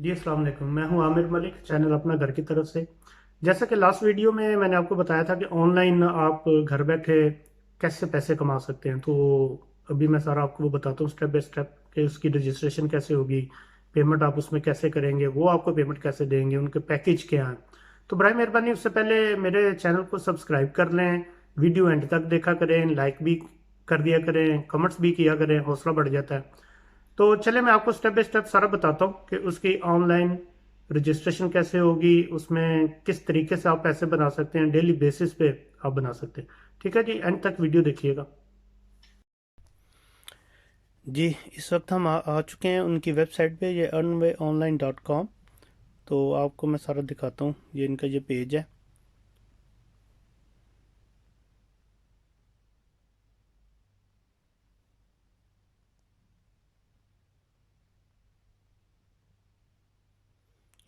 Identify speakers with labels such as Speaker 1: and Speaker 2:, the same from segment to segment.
Speaker 1: जी अस्सलाम वालेकुम। मैं हूं आमिर मलिक, चैनल अपना घर की तरफ से। जैसा कि लास्ट वीडियो में मैंने आपको बताया था कि ऑनलाइन आप घर बैठे कैसे पैसे कमा सकते हैं, तो अभी मैं सारा आपको वो बताता हूँ स्टेप बाय स्टेप कि उसकी रजिस्ट्रेशन कैसे होगी, पेमेंट आप उसमें कैसे करेंगे, वो आपको पेमेंट कैसे देंगे, उनके पैकेज क्या हैं। तो बराए मेहरबानी उससे पहले मेरे चैनल को सब्सक्राइब कर लें, वीडियो एंड तक देखा करें, लाइक भी कर दिया करें, कमेंट्स भी किया करें, हौसला बढ़ जाता है। तो चले मैं आपको स्टेप बाय स्टेप सारा बताता हूँ कि उसकी ऑनलाइन रजिस्ट्रेशन कैसे होगी, उसमें किस तरीके से आप पैसे बना सकते हैं, डेली बेसिस पे आप बना सकते हैं। ठीक है जी, एंड तक वीडियो देखिएगा। जी, इस वक्त हम आ चुके हैं उनकी वेबसाइट पे, ये earnwayonline.com। तो आपको मैं सारा दिखाता हूँ, ये इनका ये पेज है।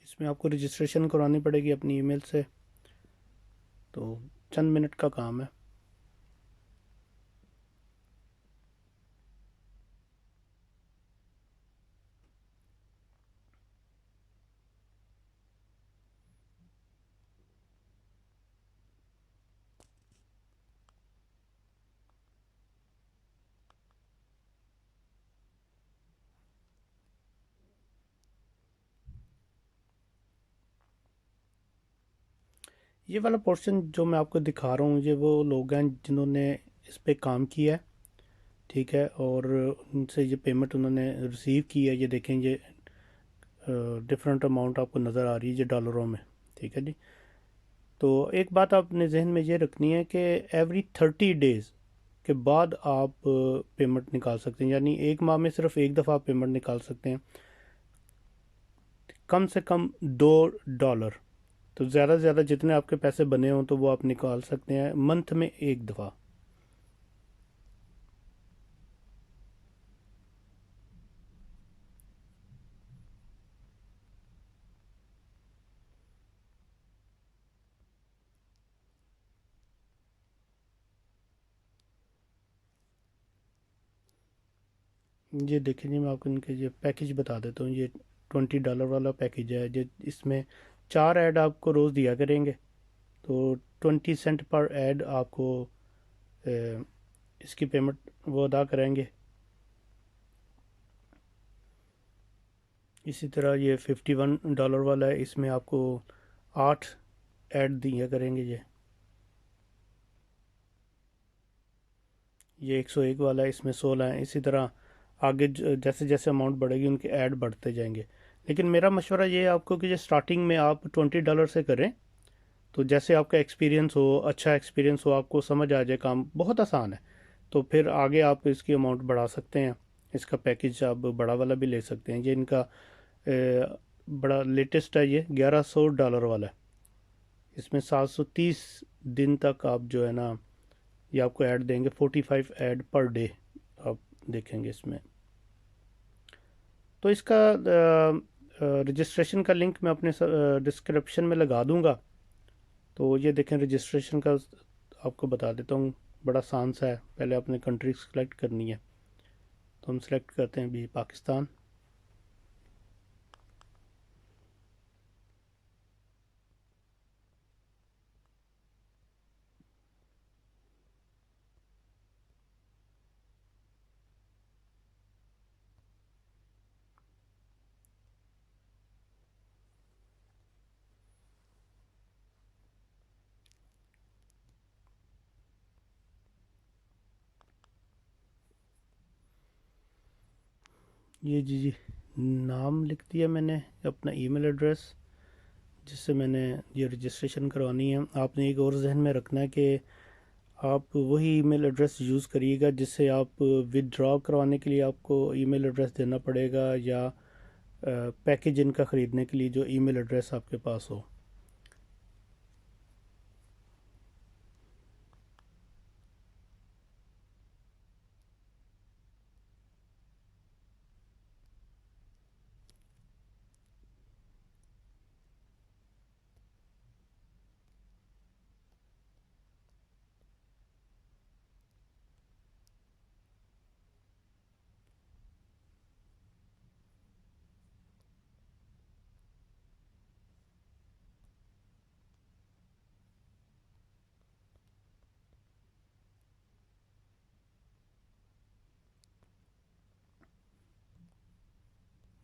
Speaker 1: इसमें आपको रजिस्ट्रेशन करवानी पड़ेगी अपनी ईमेल से। तो चंद मिनट का काम है। ये वाला पोर्शन जो मैं आपको दिखा रहा हूँ, ये वो लोग हैं जिन्होंने इस पे काम किया है। ठीक है, और उनसे ये पेमेंट उन्होंने रिसीव की है। ये देखें, ये डिफरेंट अमाउंट आपको नज़र आ रही है ये डॉलरों में। ठीक है जी। तो एक बात आपने जहन में ये रखनी है कि एवरी 30 डेज़ के बाद आप पेमेंट निकाल सकते हैं, यानी एक माह में सिर्फ एक दफ़ा आप पेमेंट निकाल सकते हैं, कम से कम $2। तो ज़्यादा से ज़्यादा जितने आपके पैसे बने हों तो वो आप निकाल सकते हैं मंथ में एक दफ़ा। ये देखिए जी, मैं आपको इनके ये पैकेज बता देता हूँ। ये $20 वाला पैकेज है। ये इसमें 4 ऐड आपको रोज़ दिया करेंगे। तो 20 सेंट पर ऐड आपको इसकी पेमेंट वो अदा करेंगे। इसी तरह ये $51 वाला है, इसमें आपको 8 ऐड दिया करेंगे। ये 101 वाला है, इसमें 16 है। इसी तरह आगे जैसे जैसे अमाउंट बढ़ेगी उनके ऐड बढ़ते जाएंगे। लेकिन मेरा मशवरा ये है आपको कि जो स्टार्टिंग में आप $20 से करें, तो जैसे आपका एक्सपीरियंस हो, अच्छा एक्सपीरियंस हो, आपको समझ आ जाए काम बहुत आसान है, तो फिर आगे आप इसकी अमाउंट बढ़ा सकते हैं। इसका पैकेज आप बड़ा वाला भी ले सकते हैं। ये इनका बड़ा लेटेस्ट है, ये $1100 वाला है। इसमें 730 दिन तक आप जो है ना, ये आपको ऐड देंगे, 45 ऐड पर डे आप देखेंगे इसमें। तो इसका रजिस्ट्रेशन का लिंक मैं अपने डिस्क्रिप्शन में लगा दूंगा। तो ये देखें, रजिस्ट्रेशन का आपको बता देता हूँ, बड़ा आसान सा है। पहले अपने कंट्री सेलेक्ट करनी है, तो हम सेलेक्ट करते हैं अभी पाकिस्तान। ये जी जी, नाम लिख दिया मैंने, अपना ईमेल एड्रेस जिससे मैंने ये रजिस्ट्रेशन करवानी है। आपने एक और जहन में रखना है कि आप वही ईमेल एड्रेस यूज़ करिएगा जिससे आप विदड्रॉ करवाने के लिए आपको ईमेल एड्रेस देना पड़ेगा, या पैकेज इनका ख़रीदने के लिए जो ईमेल एड्रेस आपके पास हो।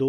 Speaker 1: 2